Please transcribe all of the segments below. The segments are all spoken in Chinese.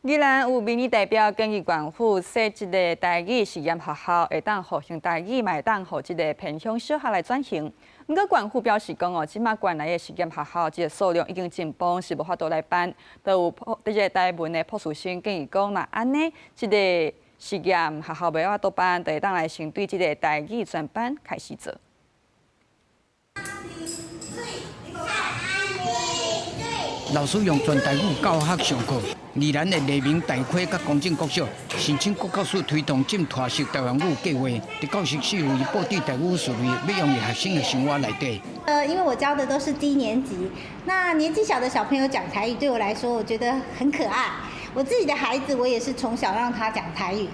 宜兰有民意代表建议县府设一个台语实验学校，会当复兴台语，嘛会当互一个偏乡小学来转型。不过县府表示讲即马县内的实验学校这个数量已经真崩，是无法度来办。都有这个台文的朴树生建议讲，那安尼这个实验学校袂法度办，就会当来先对这个台语全班开始做。 老师用全台语教学上课。宜兰的黎明大溪甲公正国小申请国教署推动进脱式台湾语计划，伫教室是有伊布置台语思维，要用于学生的生活内底。因为我教的都是低年级，那年纪小的小朋友讲台语，对我来说，我觉得很可爱。我自己的孩子，我也是从小让他讲台语。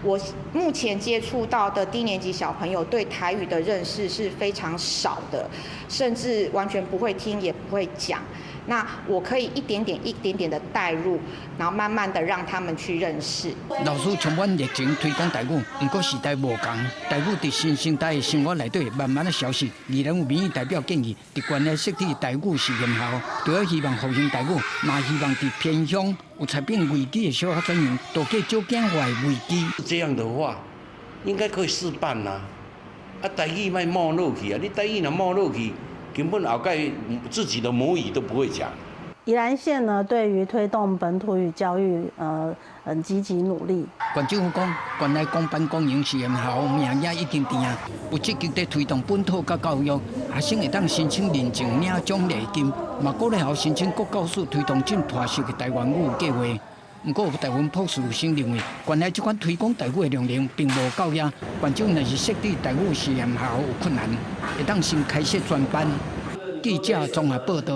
我目前接触到的低年级小朋友对台语的认识是非常少的，甚至完全不会听也不会讲。那我可以一点点的带入，然后慢慢的让他们去认识。老师充满热情推广台语，不过时代无同，台语伫新生代的生活内底慢慢的消失。宜兰有民意代表建议，伫县内设置台语实验校，除了希望复兴台语，嘛希望伫偏乡有采并危机的小学转型，都给少减坏危机。这样的话，应该可以试办啦。台语卖没落去啊！你台语若没落去，根本后盖自己的母语都不会讲。宜兰县呢，对于推动本土语教育，很积极努力。县政府讲，县内公办公营实验校名也已经定，有积极在推动本土甲教育，学生会当申请认证领奖励金，嘛鼓励校申请国教署推动进脱式的台湾语计划。不过，台湾朴树生认为，县内这款推广台语的量能并无够呀。县长若是设置台语实验校有困难，会当先开设专班。记者综合报道。